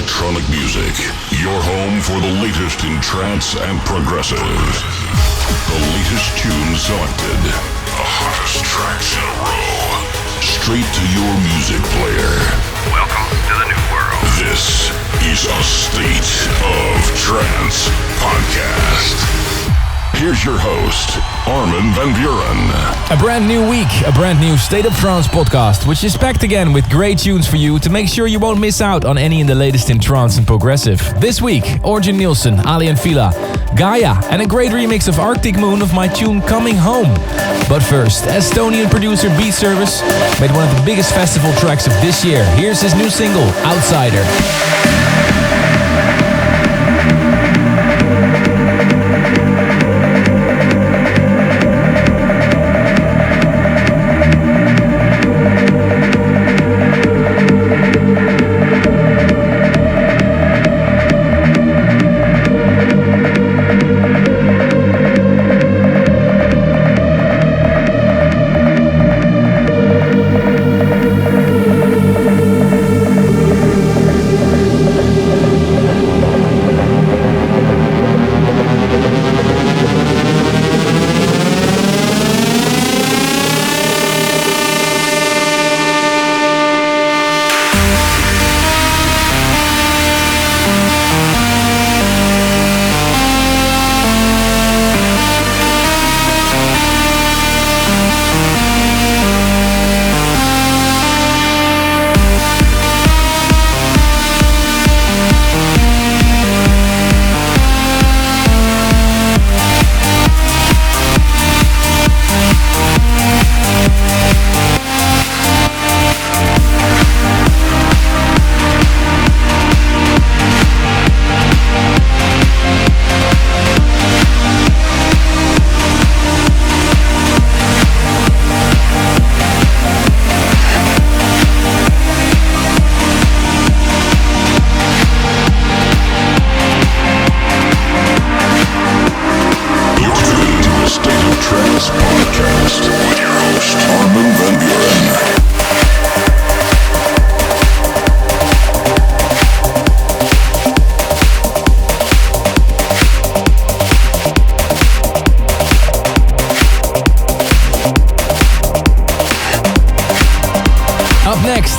electronic music, your home for the latest in trance and progressive. The latest tunes selected, the hottest tracks in a row, straight to your music player. Welcome to the new world. This is A State of Trance podcast. Here's your host, Armin van Buuren. A brand new week, a brand new State of Trance podcast, which is packed again with great tunes for you to make sure you won't miss out on any in the latest in trance and progressive. This week, Orjan Neelson, Aly Fila, Gaia, and a great remix of Arctic Moon of my tune Coming Home. But first, Estonian producer Beat Service made one of the biggest festival tracks of this year. Here's his new single, Outsider.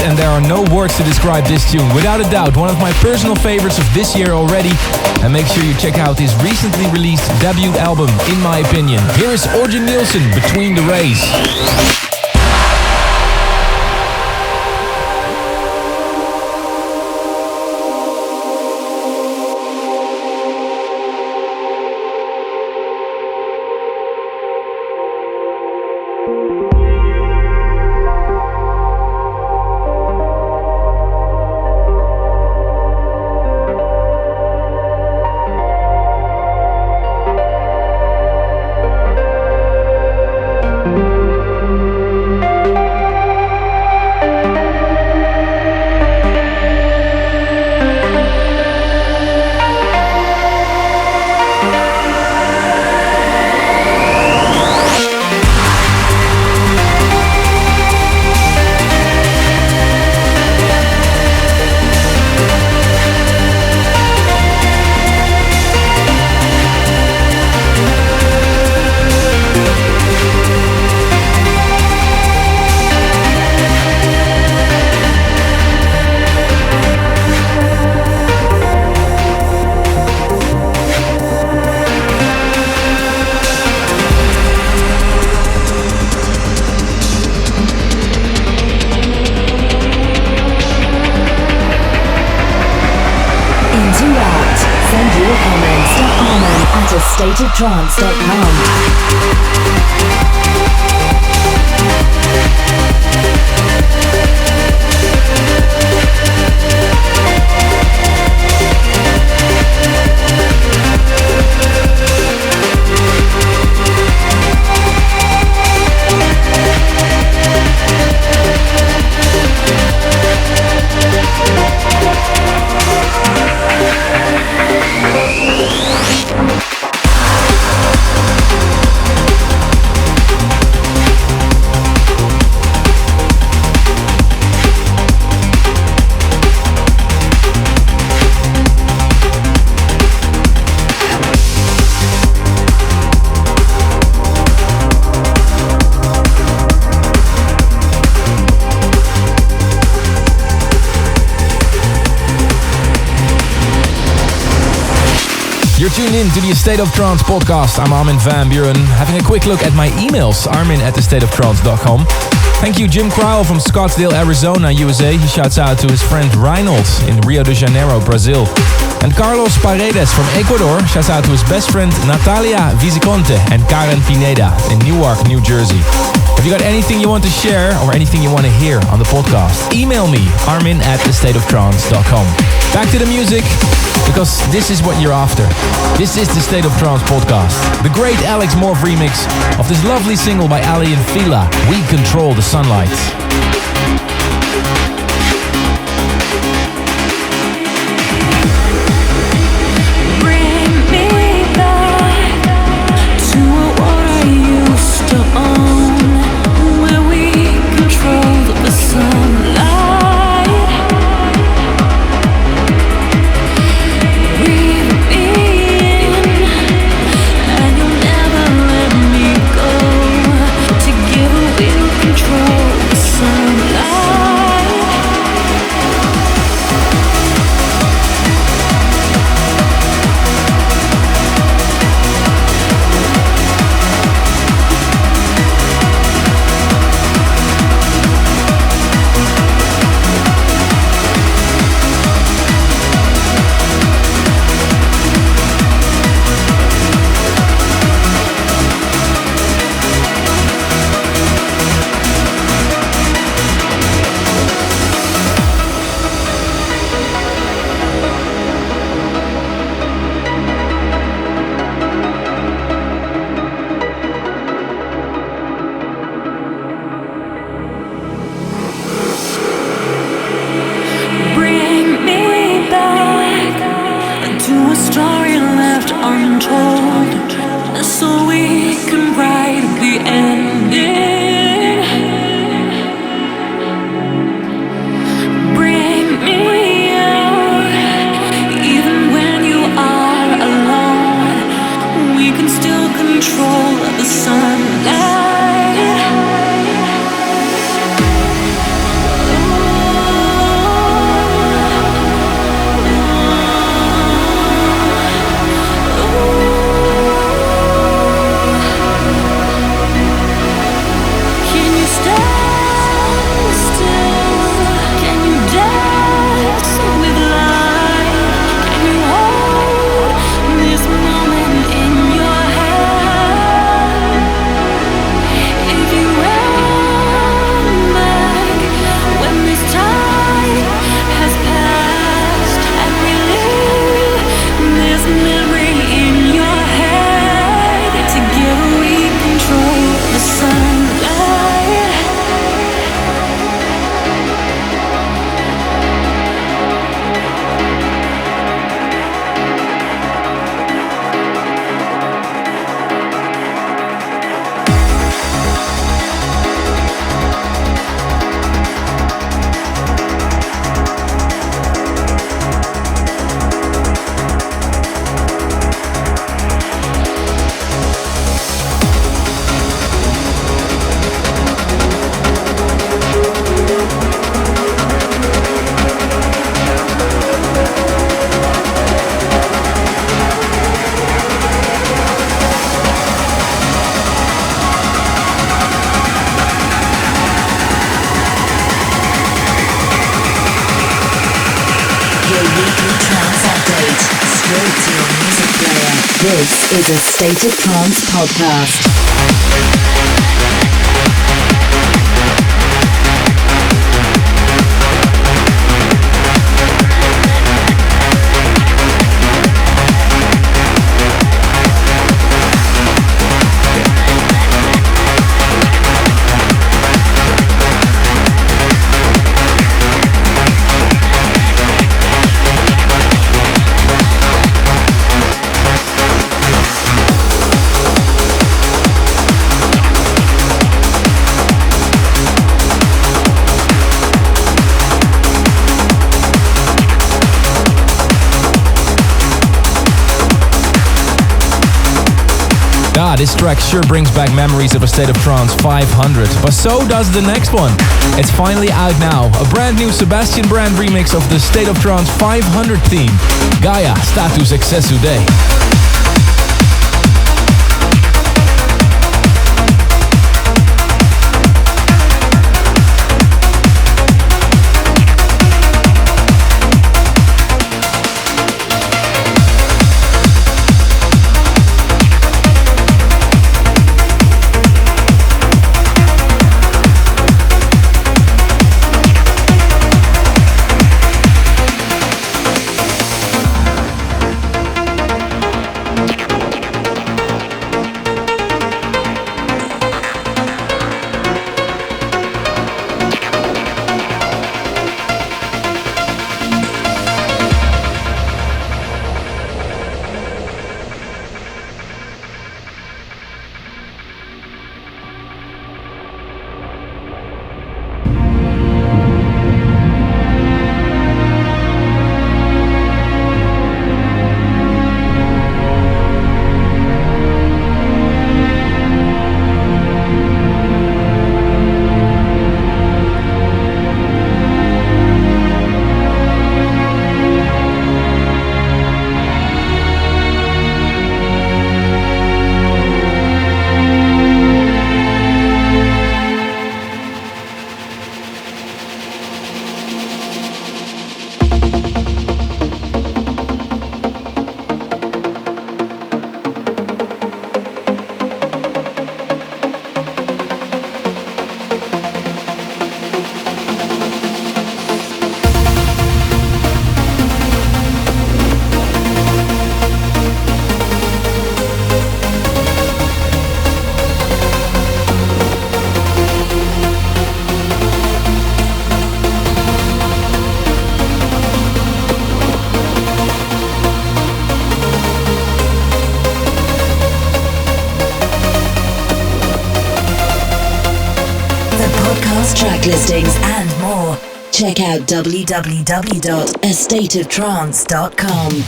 And there are no words to describe this tune. Without a doubt, one of my personal favorites of this year already. And make sure you check out his recently released debut album, in my opinion. Here is Orjan Neelson, Between the Rays. stateoftrance.com. You're tuned in to the A State of Trance podcast. I'm Armin van Buuren, having a quick look at my emails, armin@thestateoftrance.com. Thank you, Jim Crowell from Scottsdale, Arizona, USA. He shouts out to his friend Reinhold in Rio de Janeiro, Brazil. And Carlos Paredes from Ecuador shouts out to his best friend Natalia Vizconte and Karen Pineda in Newark, New Jersey. If you got anything you want to share or anything you want to hear on the podcast, email me, armin@thestateoftrance.com. Back to the music, because this is what you're after. This is the State of Trance podcast. The great Alex M.O.R.P.H remix of this lovely single by Aly Fila, We Control the Sunlight. This is a State of Trance podcast. This track sure brings back memories of A State of Trance 500, but so does the next one. It's finally out now, a brand new Sebastian Brandt remix of the State of Trance 500 theme, Gaia Status Excessu Day. listings and more, check out www.astateoftrance.com.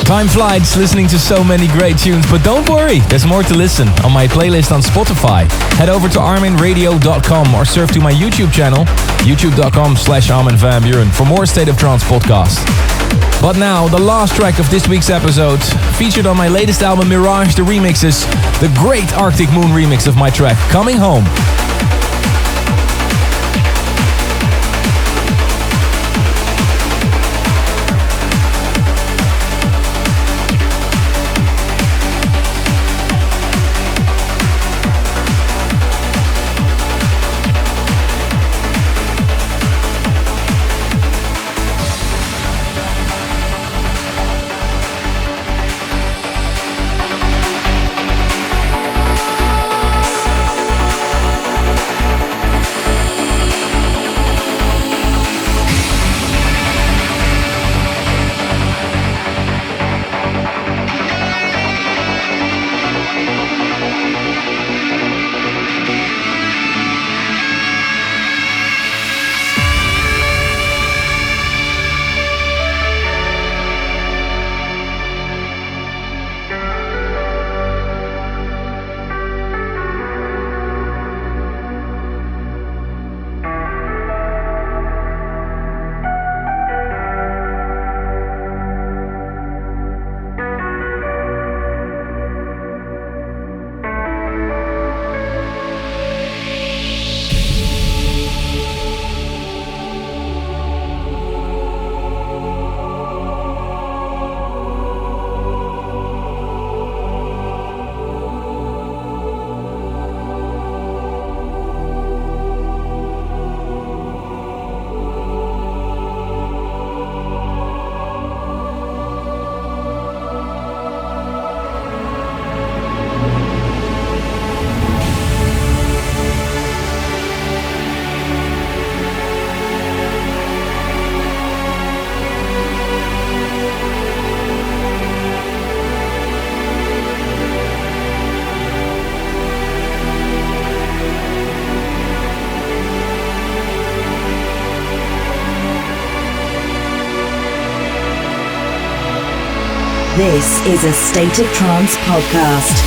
Time flies listening to so many great tunes, but don't worry, there's more to listen on my playlist on Spotify. Head over to arminradio.com or surf to my YouTube channel, youtube.com/Armin van Buuren for more State of Trance podcasts. But now, the last track of this week's episode, featured on my latest album Mirage the Remixes, the great Arctic Moon remix of my track Coming Home. This is a State of Trance podcast.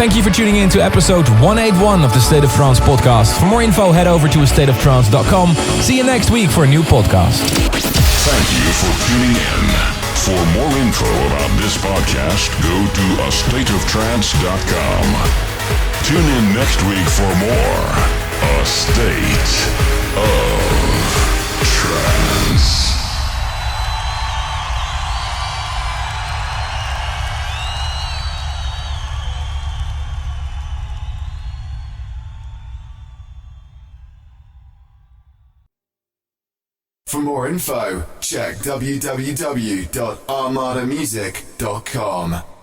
Thank you for tuning in to episode 181 of the State of Trance podcast. For more info, head over to astateoftrance.com. See you next week for a new podcast. Thank you for tuning in. For more info about this podcast, go to astateoftrance.com. Tune in next week for more A State of Trance. For more info, check www.armadamusic.com.